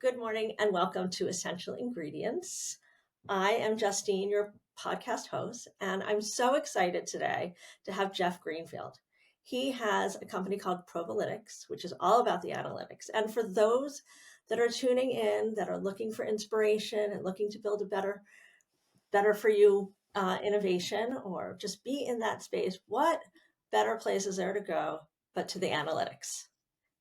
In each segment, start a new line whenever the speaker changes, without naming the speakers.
Good morning and welcome to Essential Ingredients. I am Justine, your podcast host, and I'm so excited today to have Jeff Greenfield. He has a company called Provalytics, which is all about the analytics. And for those that are tuning in, that are looking for inspiration and looking to build a better for you innovation, or just be in that space, what better place is there to go but to the analytics?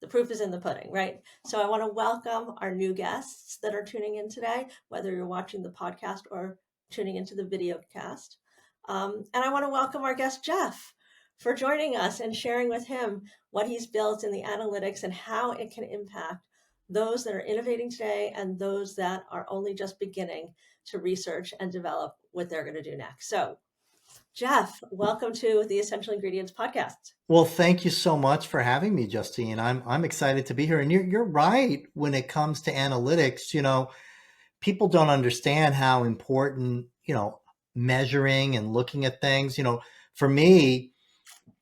The proof is in the pudding, right? So I want to welcome our new guests that are tuning in today, whether you're watching the podcast or tuning into the video cast. And I want to welcome our guest, Jeff, for joining us and sharing with him what he's built in the analytics and how it can impact those that are innovating today and those that are only just beginning to research and develop what they're going to do next. So, Jeff, welcome to the Essential Ingredients podcast.
Well, thank you so much for having me, Justine. I'm excited to be here. And you're right when it comes to analytics. People don't understand how important, measuring and looking at things. For me,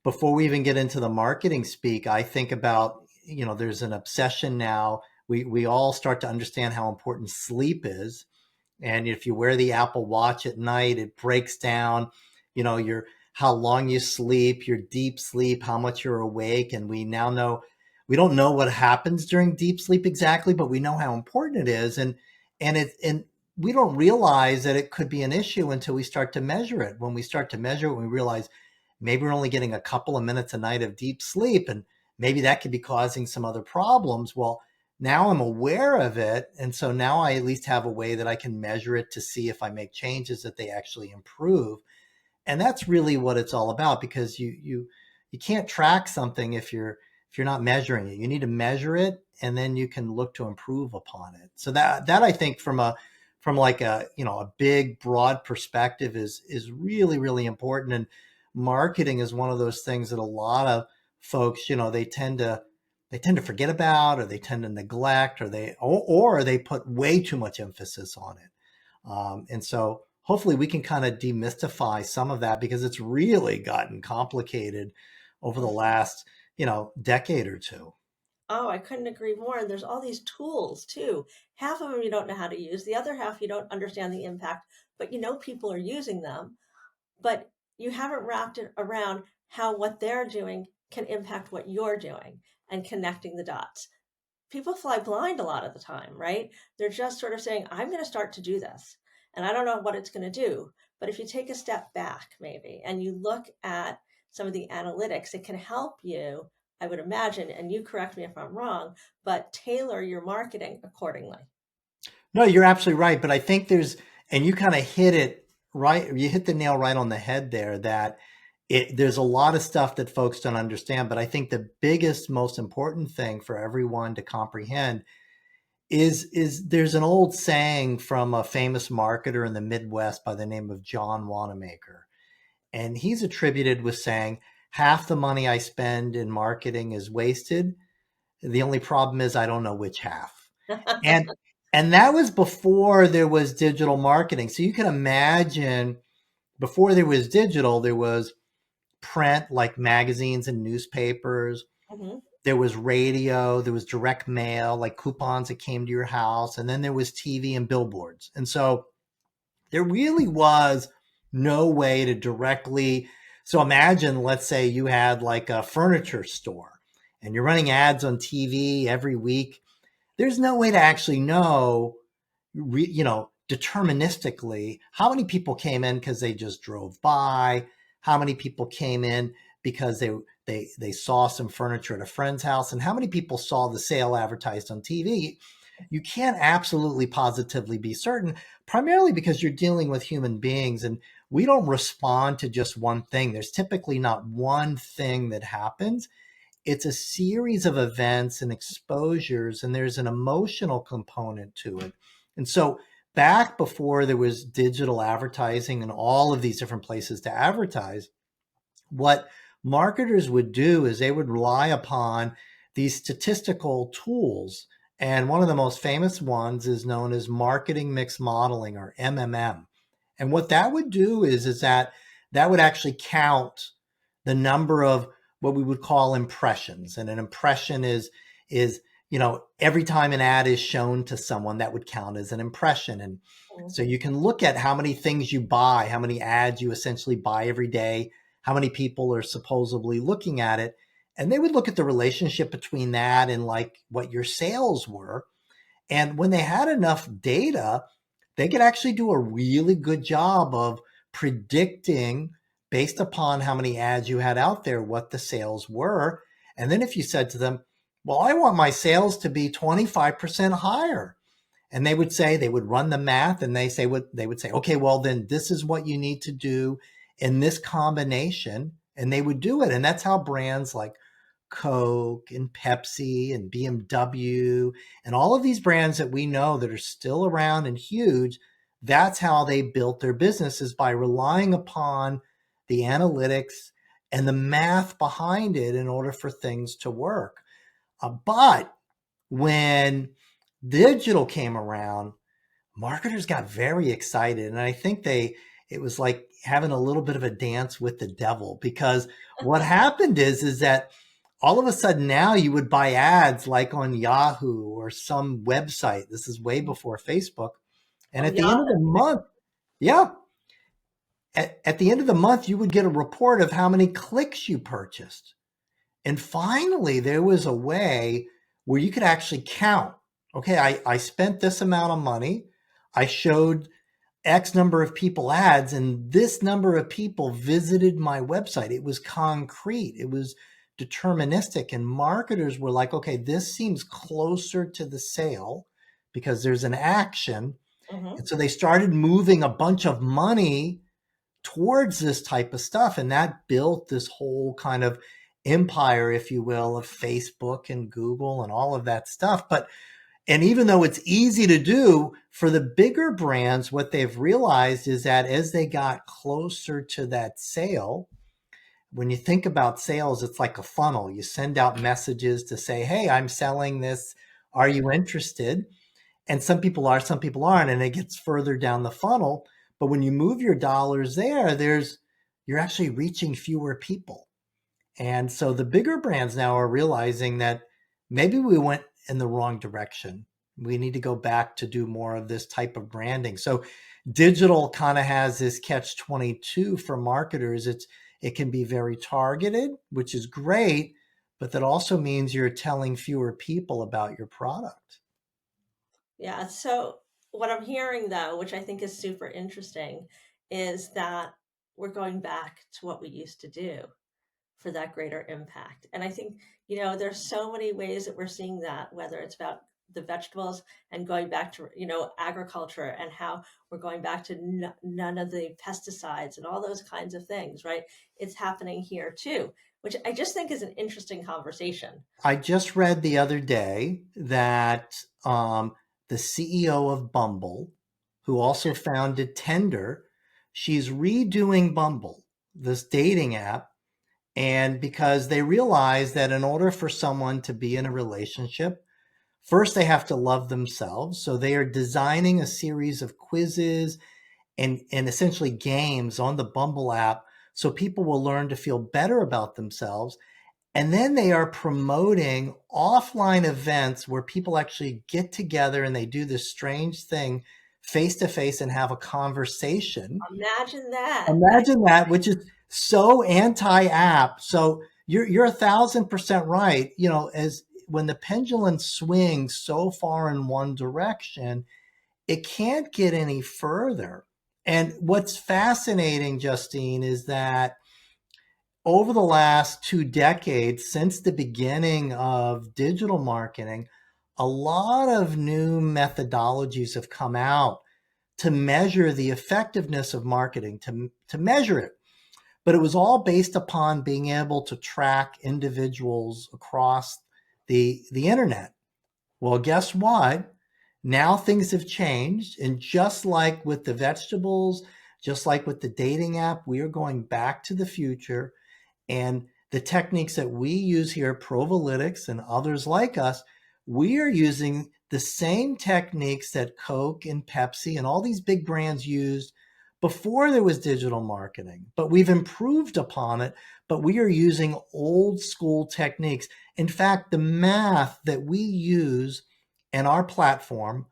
before we even get into the marketing speak, I think about, there's an obsession now. We all start to understand how important sleep is. And if you wear the Apple Watch at night, it breaks down, your how long you sleep, your deep sleep, how much you're awake. And we now know, we don't know what happens during deep sleep exactly, but we know how important it is. And we don't realize that it could be an issue until we start to measure it. When we start to measure it, we realize maybe we're only getting a couple of minutes a night of deep sleep, and maybe that could be causing some other problems. Well, now I'm aware of it. And so now I at least have a way that I can measure it to see if I make changes that they actually improve. And that's really what it's all about, because you can't track something if you're not measuring it. You need to measure it, and then you can look to improve upon it. So that I think from like a big broad perspective is really, really important. And marketing is one of those things that a lot of folks, they tend to forget about, or they tend to neglect, or they put way too much emphasis on it. And so hopefully we can kind of demystify some of that, because it's really gotten complicated over the last, decade or two.
Oh, I couldn't agree more. And there's all these tools too. Half of them you don't know how to use. The other half you don't understand the impact, but people are using them, but you haven't wrapped it around how what they're doing can impact what you're doing and connecting the dots. People fly blind a lot of the time, right? They're just sort of saying, I'm going to start to do this, and I don't know what it's going to do. But if you take a step back, maybe, and you look at some of the analytics, it can help you, I would imagine, and you correct me if I'm wrong, but tailor your marketing accordingly.
No, you're absolutely right. But I think and you kind of hit it right. You hit the nail right on the head there, that there's a lot of stuff that folks don't understand. But I think the biggest, most important thing for everyone to comprehend is there's an old saying from a famous marketer in the Midwest by the name of John Wanamaker. And he's attributed with saying, half the money I spend in marketing is wasted. The only problem is I don't know which half. And that was before there was digital marketing. So you can imagine, before there was digital, there was print, like magazines and newspapers.
Mm-hmm.
There was radio, there was direct mail, like coupons that came to your house. And then there was TV and billboards. And so there really was no way to directly. So imagine, let's say you had like a furniture store and you're running ads on TV every week. There's no way to actually know, deterministically, how many people came in because they just drove by, how many people came in because they saw some furniture at a friend's house, and how many people saw the sale advertised on TV. You can't absolutely positively be certain, primarily because you're dealing with human beings, and we don't respond to just one thing. There's typically not one thing that happens. It's a series of events and exposures, and there's an emotional component to it. And so back before there was digital advertising and all of these different places to advertise, what marketers would do is they would rely upon these statistical tools. And one of the most famous ones is known as marketing mix modeling, or MMM. And what that would do is that would actually count the number of what we would call impressions. And an impression is every time an ad is shown to someone, that would count as an impression. And
Mm.
so you can look at how many things you buy, how many ads you essentially buy every day, how many people are supposedly looking at it. And they would look at the relationship between that and like what your sales were. And when they had enough data, they could actually do a really good job of predicting based upon how many ads you had out there, what the sales were. And then if you said to them, well, I want my sales to be 25% higher. And they would run the math and they would say, okay, well, then this is what you need to do in this combination. And they would do it. And that's how brands like Coke and Pepsi and BMW and all of these brands that we know that are still around and huge, that's how they built their businesses, by relying upon the analytics and the math behind it in order for things to work. But when digital came around, marketers got very excited. And I think it was like having a little bit of a dance with the devil, because what happened is that all of a sudden now you would buy ads like on Yahoo or some website. This is way before Facebook. And
Oh,
at the
yeah.
end of the month, yeah, at the end of the month, you would get a report of how many clicks you purchased. And finally, there was a way where you could actually count. Okay, I spent this amount of money. I showed X number of people ads, and this number of people visited my website. It was concrete. It was deterministic. And marketers were like, okay, this seems closer to the sale because there's an action.
Mm-hmm.
And so they started moving a bunch of money towards this type of stuff. And that built this whole kind of empire, if you will, of Facebook and Google and all of that stuff. And even though it's easy to do for the bigger brands, what they've realized is that as they got closer to that sale, when you think about sales, it's like a funnel. You send out messages to say, hey, I'm selling this. Are you interested? And some people are, some people aren't, and it gets further down the funnel. But when you move your dollars you're actually reaching fewer people. And so the bigger brands now are realizing that maybe we went in the wrong direction. We need to go back to do more of this type of branding. So digital kind of has this catch 22 for marketers. It can be very targeted, which is great, but that also means you're telling fewer people about your product.
Yeah. So what I'm hearing though, which I think is super interesting, is that we're going back to what we used to do for that greater impact. And I think, there's so many ways that we're seeing that, whether it's about the vegetables and going back to, agriculture, and how we're going back to none of the pesticides and all those kinds of things, right? It's happening here too, which I just think is an interesting conversation.
I just read the other day that the CEO of Bumble, who also founded Tinder, she's redoing Bumble, this dating app. And because they realize that in order for someone to be in a relationship, first they have to love themselves. So they are designing a series of quizzes and essentially games on the Bumble app so people will learn to feel better about themselves. And then they are promoting offline events where people actually get together and they do this strange thing face to face and have a conversation.
Imagine that.
Imagine that, which is so anti-app. So you're 1,000% right. As when the pendulum swings so far in one direction, it can't get any further. And what's fascinating, Justine, is that over the last 2 decades, since the beginning of digital marketing, a lot of new methodologies have come out to measure the effectiveness of marketing, to measure it. But it was all based upon being able to track individuals across the internet. Well, guess what? Now things have changed. And just like with the vegetables, just like with the dating app, we are going back to the future. And the techniques that we use here at Provalytics and others like us, we are using the same techniques that Coke and Pepsi and all these big brands used before there was digital marketing, but we've improved upon it, but we are using old school techniques. In fact, the math that we use in our platform,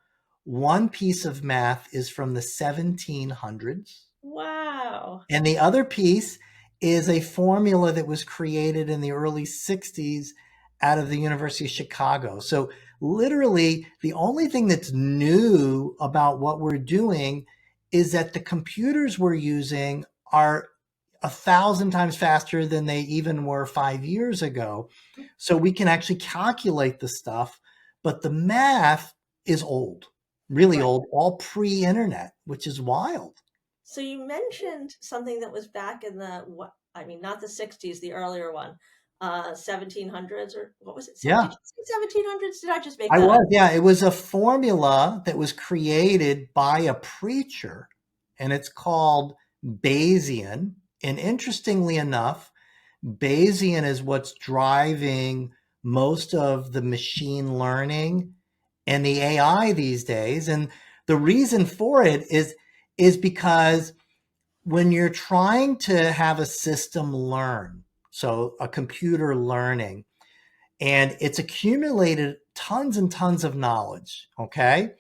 one piece of math is from the 1700s.
Wow.
And the other piece is a formula that was created in the early 60s out of the University of Chicago. So literally the only thing that's new about what we're doing is that the computers we're using are 1,000 times faster than they even were 5 years ago. So we can actually calculate the stuff, but the math is old, really
Right.
old, all pre-internet, which is wild.
So you mentioned something that was back in the what I mean, not the 60s, the earlier one, 1700s, or what was it? Did
Yeah.
you say 1700s? Did I just make
I
that up?
was, yeah. It was a formula that was created by a preacher, and it's called Bayesian. And interestingly enough, Bayesian is what's driving most of the machine learning and the AI these days. And the reason for it is because when you're trying to have a system learn, so a computer learning, and it's accumulated tons and tons of knowledge. Okay.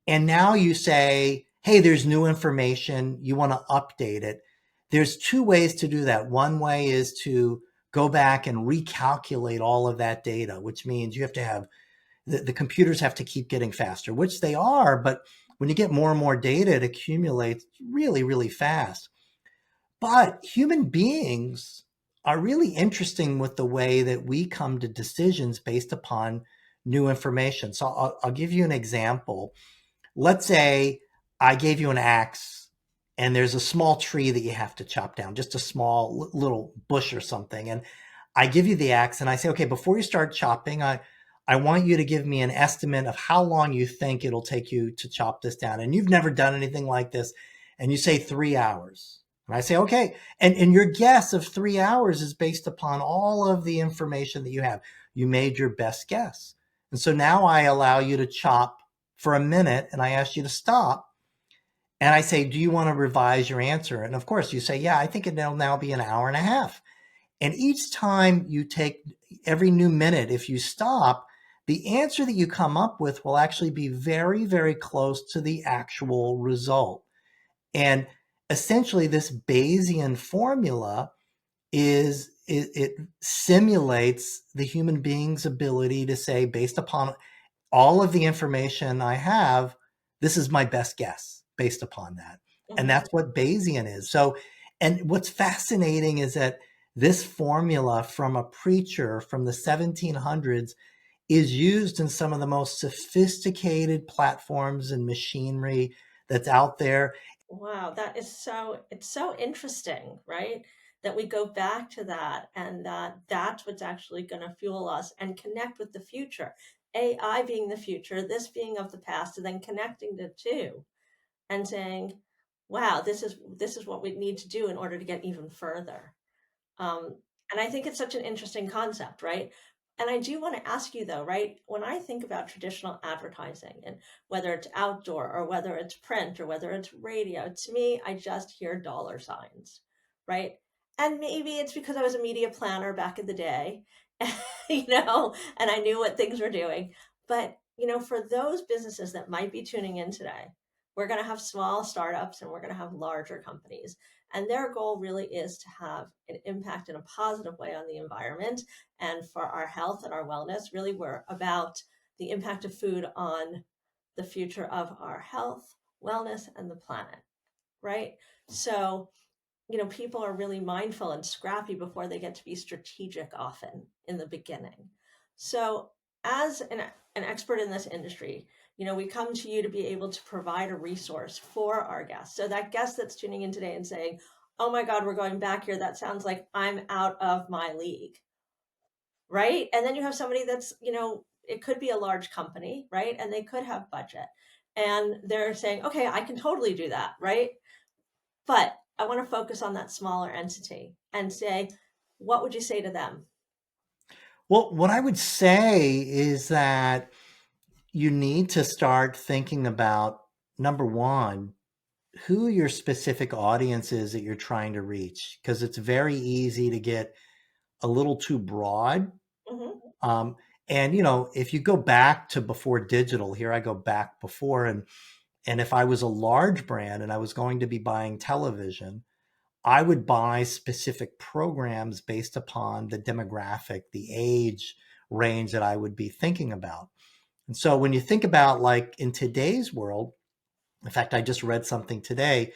And now you say, hey, there's new information. You want to update it. There's two ways to do that. One way is to go back and recalculate all of that data, which means you have to have the computers have to keep getting faster, which they are. But when you get more and more data, it accumulates really, really fast. But human beings are really interesting with the way that we come to decisions based upon new information. So I'll give you an example. Let's say I gave you an axe and there's a small tree that you have to chop down, just a small little bush or something. And I give you the axe and I say, okay, before you start chopping, I want you to give me an estimate of how long you think it'll take you to chop this down. And you've never done anything like this. And you say 3 hours. And I say, okay. And your guess of 3 hours is based upon all of the information that you have. You made your best guess. And so now I allow you to chop for a minute and I ask you to stop. And I say, do you want to revise your answer? And of course you say, yeah, I think it'll now be an hour and a half. And each time you take every new minute, if you stop, the answer that you come up with will actually be very, very close to the actual result. And essentially this Bayesian formula it simulates the human being's ability to say, based upon all of the information I have, this is my best guess based upon that. And
Mhm.
that's what Bayesian is. So, and what's fascinating is that this formula from a preacher from the 1700s is used in some of the most sophisticated platforms and machinery that's out there.
Wow, that is it's so interesting, right? That we go back to that and that that's what's actually going to fuel us and connect with the future. AI being the future, this being of the past, and then connecting the two and saying, wow, this is what we need to do in order to get even further. And I think it's such an interesting concept, right? And I do want to ask you though, right? When I think about traditional advertising and whether it's outdoor or whether it's print or whether it's radio, to me, I just hear dollar signs, right? And maybe it's because I was a media planner back in the day, and I knew what things were doing. But, for those businesses that might be tuning in today, we're going to have small startups and we're going to have larger companies. And their goal really is to have an impact in a positive way on the environment and for our health and our wellness. Really, we're about the impact of food on the future of our health, wellness, and the planet, right? So, people are really mindful and scrappy before they get to be strategic often in the beginning. So, as an expert in this industry, we come to you to be able to provide a resource for our guests. So, that guest that's tuning in today and saying, oh my God, we're going back here, that sounds like I'm out of my league, right? And then you have somebody that's, it could be a large company, right? And they could have budget. And they're saying, okay, I can totally do that, right? But I want to focus on that smaller entity and say, what would you say to them?
Well, what I would say is that you need to start thinking about number one, who your specific audience is that you're trying to reach, because it's very easy to get a little too broad.
Mm-hmm.
Um, and if you go back to before digital, here I go back before, and if I was a large brand and I was going to be buying television, I would buy specific programs based upon the demographic, the age range that I would be thinking about. And so when you think about, like, in today's world, in fact, I just read something today.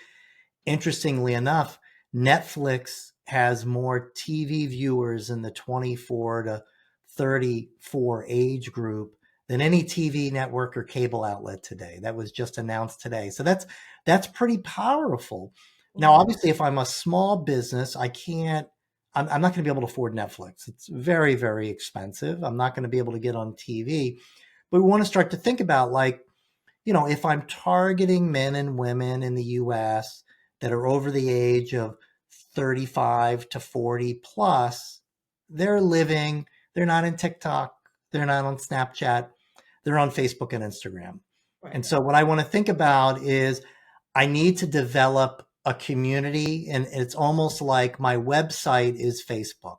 Interestingly enough, Netflix has more TV viewers in the 24 to 34 age group than any TV network or cable outlet today. That was just announced today. So that's pretty powerful. Now,
Mm-hmm.
obviously, if I'm a small business, I'm not going to be able to afford Netflix. It's very, very expensive. I'm not going to be able to get on TV. But we want to start to think about, like, if I'm targeting men and women in the US that are over the age of 35 to 40 plus, they're not in TikTok, they're not on Snapchat, they're on Facebook and Instagram. And
Right.
so what I want to think about is I need to develop a community, and it's almost like my website is Facebook.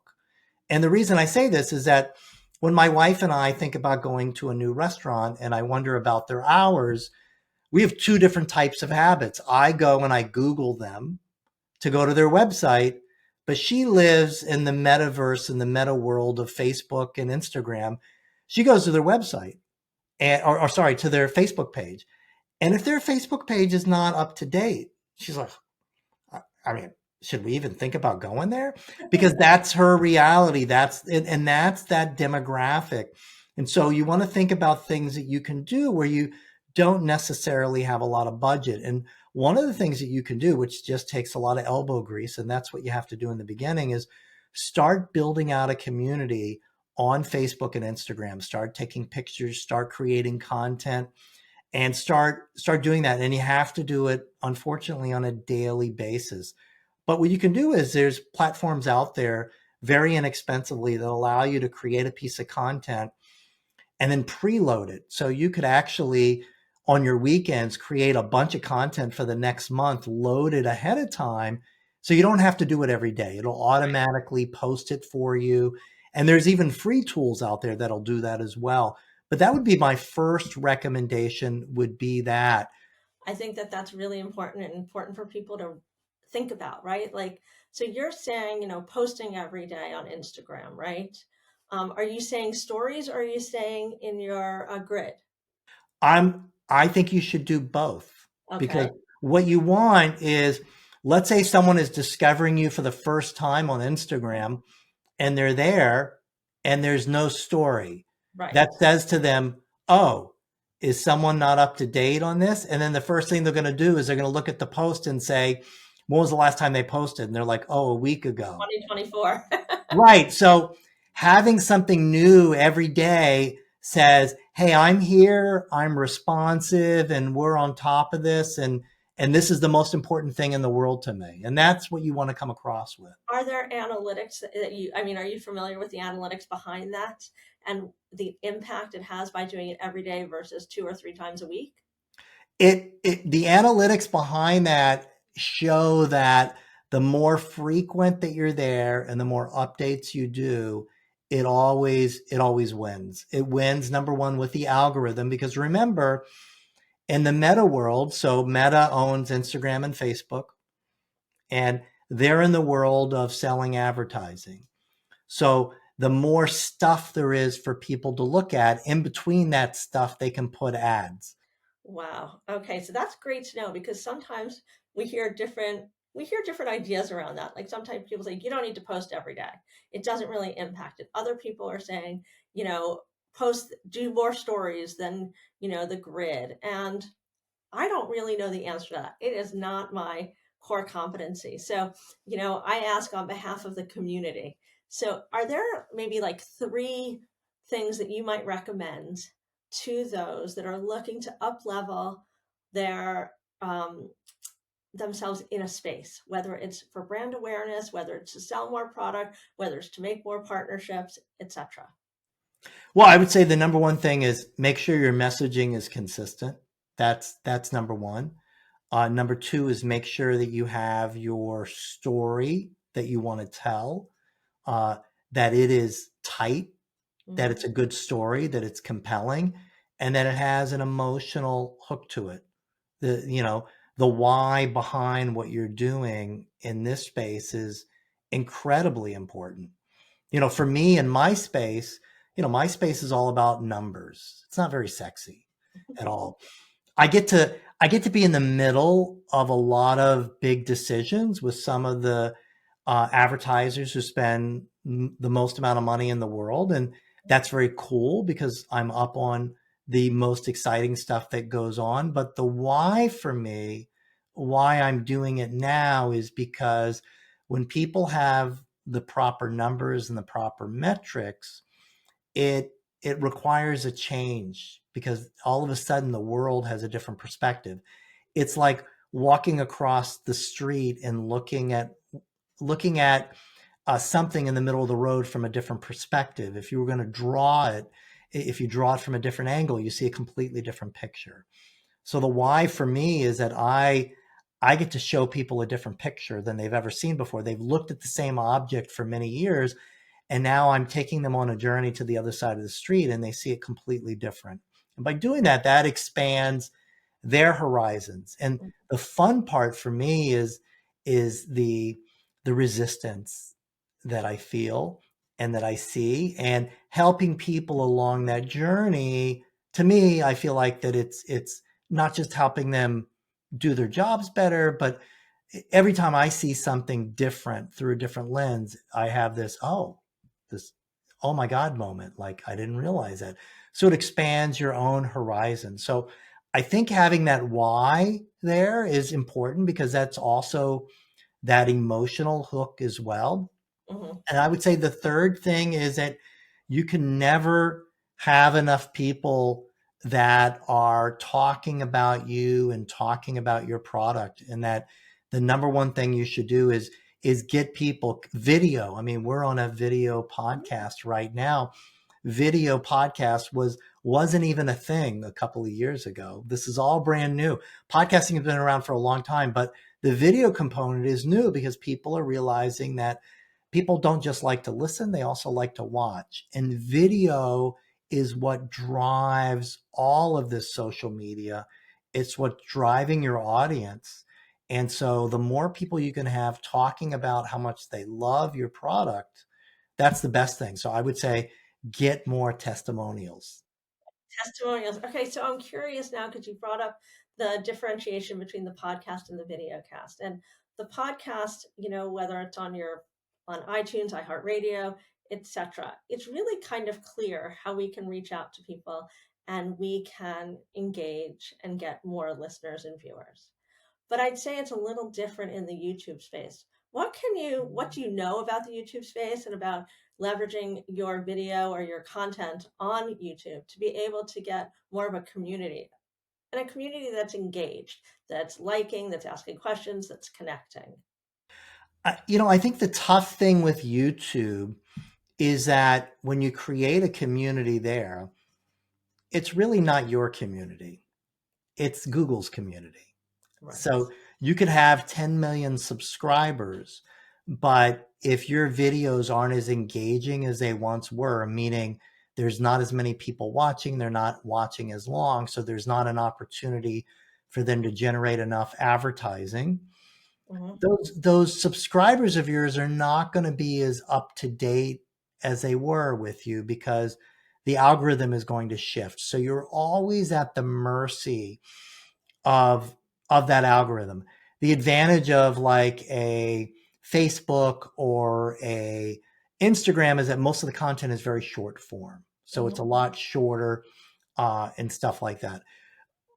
And the reason I say this is that when my wife and I think about going to a new restaurant and I wonder about their hours, we have two different types of habits. I go and I Google them to go to their website, but she lives in the metaverse, in the meta world of Facebook and Instagram. She goes to their website, or sorry, to their Facebook page. And if their Facebook page is not up to date, she's like, I mean, should we even think about going there? Because that's her reality. And that's that demographic. And so you want to think about things that you can do where you don't necessarily have a lot of budget. And one of the things that you can do, which just takes a lot of elbow grease, and that's what you have to do in the beginning, is start building out a community on Facebook and Instagram. Start taking pictures, start creating content, and start doing that. And you have to do it, unfortunately, on a daily basis. But what you can do is there's platforms out there very inexpensively that allow you to create a piece of content and then preload it. So you could actually, on your weekends, create a bunch of content for the next month, load it ahead of time. So you don't have to do it every day. It'll automatically post it for you. And there's even free tools out there that'll do that as well. But that would be my first recommendation, would be that.
I think that that's really important and important for people to think about, right? Like, so you're saying, posting every day on Instagram, right? Are you saying stories or are you saying in your grid?
I think you should do both, because
Okay.
what you want is, let's say someone is discovering you for the first time on Instagram and they're there and there's no story
Right.
that says to them, oh, is someone not up to date on this? And then the first thing they're going to do is they're going to look at the post and say, when was the last time they posted? And they're like, oh, a week ago.
2024.
Right. So having something new every day says, hey, I'm here, I'm responsive, and we're on top of this. And this is the most important thing in the world to me. And that's what you want to come across with.
Are there analytics are you familiar with the analytics behind that and the impact it has by doing it every day versus 2 or 3 times a week?
The analytics behind that show that the more frequent that you're there and the more updates you do, it always wins. It wins, number one, with the algorithm, because remember, in the Meta world, so Meta owns Instagram and Facebook, and they're in the world of selling advertising. So the more stuff there is for people to look at, in between that stuff, they can put ads.
Wow. Okay, so that's great to know because sometimes we hear different we hear different ideas around that. Like sometimes people say you don't need to post every day. It doesn't really impact it. Other people are saying, post do more stories than, the grid. And I don't really know the answer to that. It is not my core competency. So, I ask on behalf of the community. So, are there maybe like three things that you might recommend to those that are looking to up level their themselves in a space, whether it's for brand awareness, whether it's to sell more product, whether it's to make more partnerships, etc.
Well, I would say the number one thing is make sure your messaging is consistent. That's number one. Number two is make sure that you have your story that you want to tell, uh, that it is tight, that
Mm-hmm.
it's a good story, that it's compelling, and that it has an emotional hook to it. The why behind what you're doing in this space is incredibly important. For me in my space, my space is all about numbers. It's not very sexy at all. I get to be in the middle of a lot of big decisions with some of the advertisers who spend the most amount of money in the world, and that's very cool because I'm up on the most exciting stuff that goes on. But the why for me, why I'm doing it now, is because when people have the proper numbers and the proper metrics, it it requires a change because all of a sudden the world has a different perspective. It's like walking across the street and looking at something in the middle of the road from a different perspective. If you were going to draw it, if you draw it from a different angle, you see a completely different picture. So the why for me is that I get to show people a different picture than they've ever seen before. They've looked at the same object for many years, and now I'm taking them on a journey to the other side of the street and they see it completely different. And by doing that, that expands their horizons. And the fun part for me is the resistance that I feel and that I see, and helping people along that journey. To me, I feel like that it's not just helping them do their jobs better, but every time I see something different through a different lens, I have this oh my God moment. Like, I didn't realize that. So it expands your own horizon. So I think having that why there is important because that's also that emotional hook as well.
Mm-hmm.
And I would say the third thing is that you can never have enough people that are talking about you and talking about your product. And that the number one thing you should do is get people video. I mean, we're on a video podcast right now. Video podcast wasn't even a thing a couple of years ago. This is all brand new. Podcasting has been around for a long time, but the video component is new because people are realizing that people don't just like to listen, they also like to watch. And video is what drives all of this social media. It's what's driving your audience. And so the more people you can have talking about how much they love your product, that's the best thing. So I would say get more testimonials.
Testimonials. Okay, so I'm curious now because you brought up the differentiation between the podcast and the video cast. And the podcast, whether it's on iTunes, iHeartRadio, etc., it's really kind of clear how we can reach out to people and we can engage and get more listeners and viewers. But I'd say it's a little different in the YouTube space. What do you know about the YouTube space and about leveraging your video or your content on YouTube to be able to get more of a community, and a community that's engaged, that's liking, that's asking questions, that's connecting?
I think the tough thing with YouTube is that when you create a community there, it's really not your community, it's Google's community.
Right.
So you could have 10 million subscribers, but if your videos aren't as engaging as they once were, meaning there's not as many people watching, they're not watching as long, so there's not an opportunity for them to generate enough advertising,
Mm-hmm.
those subscribers of yours are not going to be as up to date as they were with you because the algorithm is going to shift. So you're always at the mercy of that algorithm. The advantage of like a Facebook or a Instagram is that most of the content is very short form. So it's
Mm-hmm.
a lot shorter and stuff like that.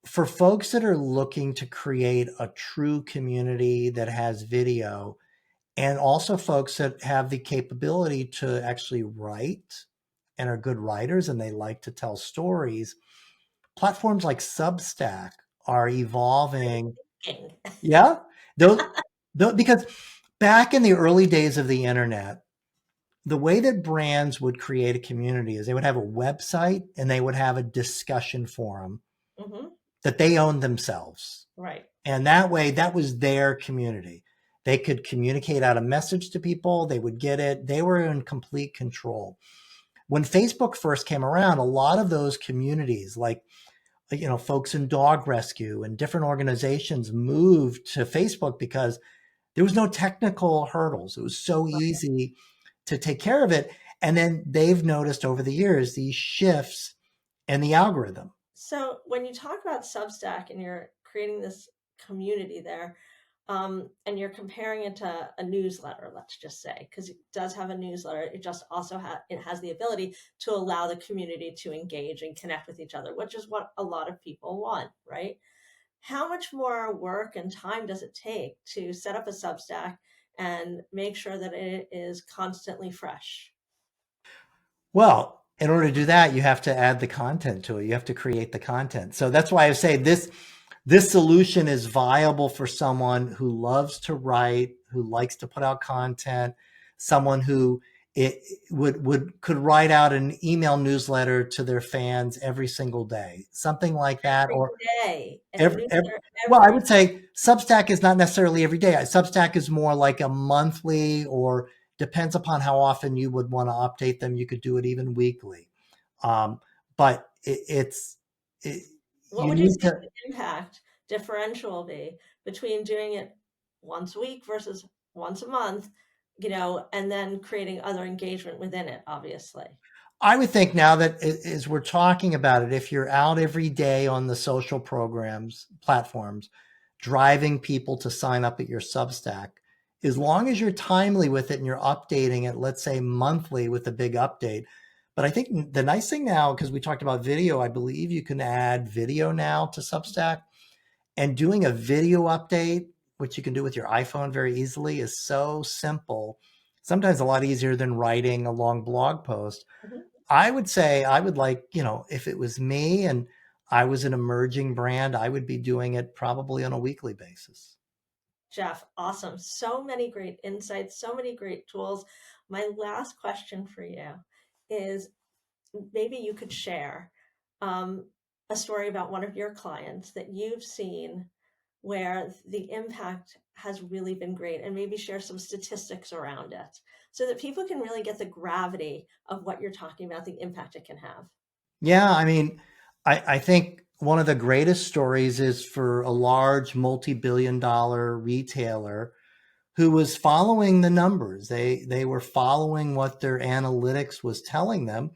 For folks that are looking to create a true community that has video, and also folks that have the capability to actually write and are good writers and they like to tell stories, platforms like Substack are evolving.
King.
Yeah. Those, because back in the early days of the internet, the way that brands would create a community is they would have a website and they would have a discussion forum
Mm-hmm.
that they owned themselves.
Right.
And that way, that was their community. They could communicate out a message to people, they would get it. They were in complete control. When Facebook first came around, a lot of those communities, like folks in dog rescue and different organizations, moved to Facebook because there was no technical hurdles. It was so easy to take care of it. And then they've noticed over the years these shifts in the algorithm.
So when you talk about Substack and you're creating this community there, and you're comparing it to a newsletter, let's just say, because it does have a newsletter, it just also it has the ability to allow the community to engage and connect with each other, which is what a lot of people want, right? How much more work and time does it take to set up a Substack and make sure that it is constantly fresh?
Well, in order to do that, you have to add the content to it. You have to create the content. So that's why I say this solution is viable for someone who loves to write, who likes to put out content, someone who it could write out an email newsletter to their fans every single day, something like that,
Every
or
day, and a
every
newsletter
well, I
every.
would say Substack is not necessarily every day. Substack is more like a monthly, or depends upon how often you would want to update them. You could do it even weekly. Um, but
What
you
would you
need
say
to.
the impact differential will be between doing it once a week versus once a month, and then creating other engagement within it, obviously?
I would think now that as we're talking about it, if you're out every day on the social programs, platforms, driving people to sign up at your Substack, as long as you're timely with it and you're updating it, let's say monthly with a big update. But I think the nice thing now, because we talked about video, I believe you can add video now to Substack, and doing a video update, which you can do with your iPhone very easily, is so simple. Sometimes a lot easier than writing a long blog post.
Mhm.
I would say I would like, if it was me and I was an emerging brand, I would be doing it probably on a weekly basis.
Jeff, awesome. So many great insights, so many great tools. My last question for you is, maybe you could share um, a story about one of your clients that you've seen where the impact has really been great, and maybe share some statistics around it so that people can really get the gravity of what you're talking about, the impact it can have.
Yeah, I mean, I think one of the greatest stories is for a large multi-billion dollar retailer who was following the numbers. They were following what their analytics was telling them,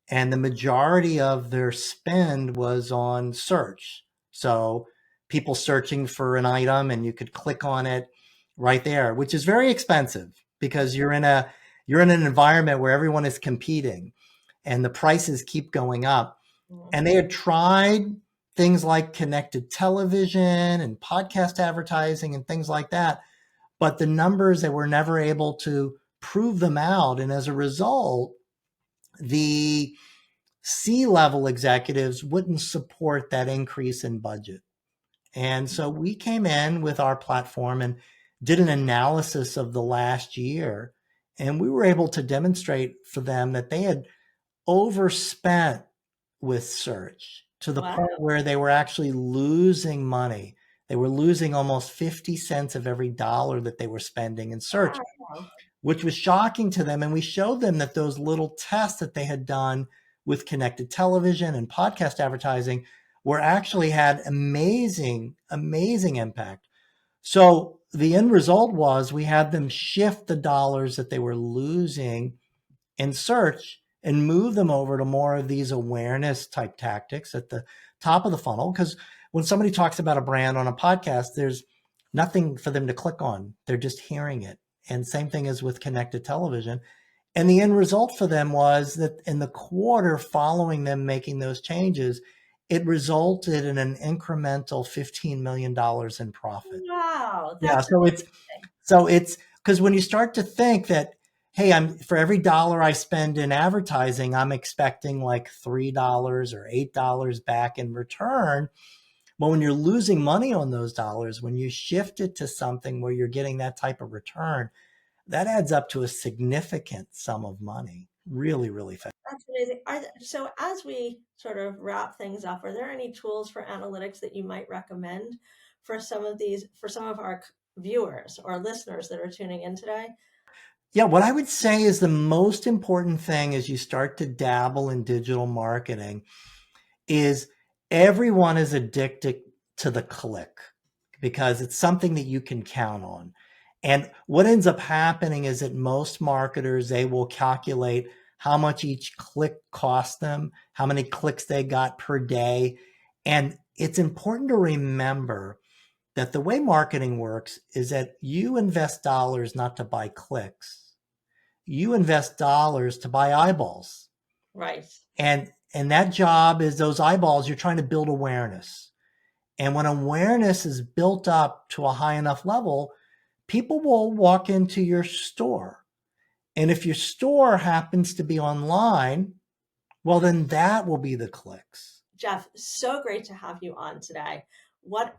and the majority of their spend was on search. So people searching for an item, and you could click on it right there, which is very expensive because you're in an environment where everyone is competing and the prices keep going up. And they
Mhm.
had tried things like connected television and podcast advertising and things like that, but the numbers, they were never able to prove them out. And as a result, the C-level executives wouldn't support that increase in budget. And so we came in with our platform and did an analysis of the last year. And we were able to demonstrate for them that they had overspent with search to the
Wow.
point where they were actually losing money. They were losing almost 50 cents of every dollar that they were spending in search,
Wow.
which was shocking to them. And we showed them that those little tests that they had done with connected television and podcast advertising were actually had amazing, amazing impact. So the end result was we had them shift the dollars that they were losing in search and move them over to more of these awareness type tactics at the top of the funnel. Because when somebody talks about a brand on a podcast, there's nothing for them to click on. They're just hearing it. And same thing as with connected television. And the end result for them was that in the quarter following them making those changes, it resulted in an incremental $15 million in profit.
Wow,
Yeah,
that's amazing.
so it's because when you start to think that, hey, I'm for every dollar I spend in advertising, I'm expecting like $3 or $8 back in return. Well, when you're losing money on those dollars, when you shift it to something where you're getting that type of return, that adds up to a significant sum of money really, really fast.
That's amazing. So as we sort of wrap things up, are there any tools for analytics that you might recommend for some of our viewers or listeners that are tuning in today?
Yeah, what I would say is the most important thing as you start to dabble in digital marketing is everyone is addicted to the click because it's something that you can count on. And what ends up happening is that most marketers, they will calculate how much each click cost them, how many clicks they got per day. And it's important to remember that the way marketing works is that you invest dollars not to buy clicks. You invest dollars to buy eyeballs.
Right.
And that job is those eyeballs, you're trying to build awareness. And when awareness is built up to a high enough level, people will walk into your store. And if your store happens to be online, well, then that will be the clicks.
Jeff, so great to have you on today. What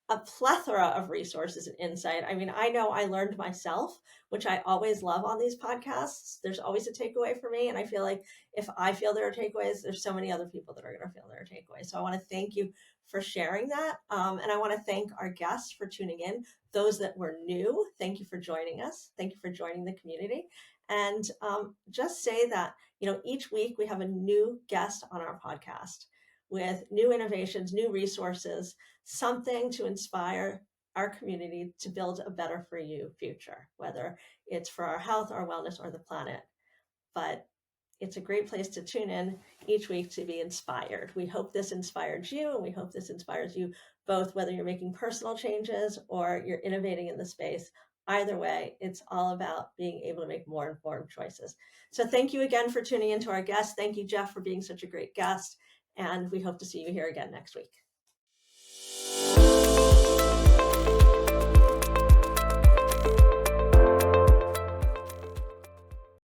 a plethora of resources and insight. I mean, I know I learned myself, which I always love on these podcasts. There's always a takeaway for me. And I feel like if I feel there are takeaways, there's so many other people that are going to feel there are takeaways. So I want to thank you for sharing that. And I want to thank our guests for tuning in. Those that were new, thank you for joining us. Thank you for joining the community. And just say that, each week we have a new guest on our podcast with new innovations, new resources, something to inspire our community to build a better for you future, whether it's for our health, our wellness, or the planet. But it's a great place to tune in each week to be inspired. We hope this inspired you, and we hope this inspires you both, whether you're making personal changes or you're innovating in the space. Either way, it's all about being able to make more informed choices. So thank you again for tuning in to our guest. Thank you, Jeff, for being such a great guest. And we hope to see you here again next week.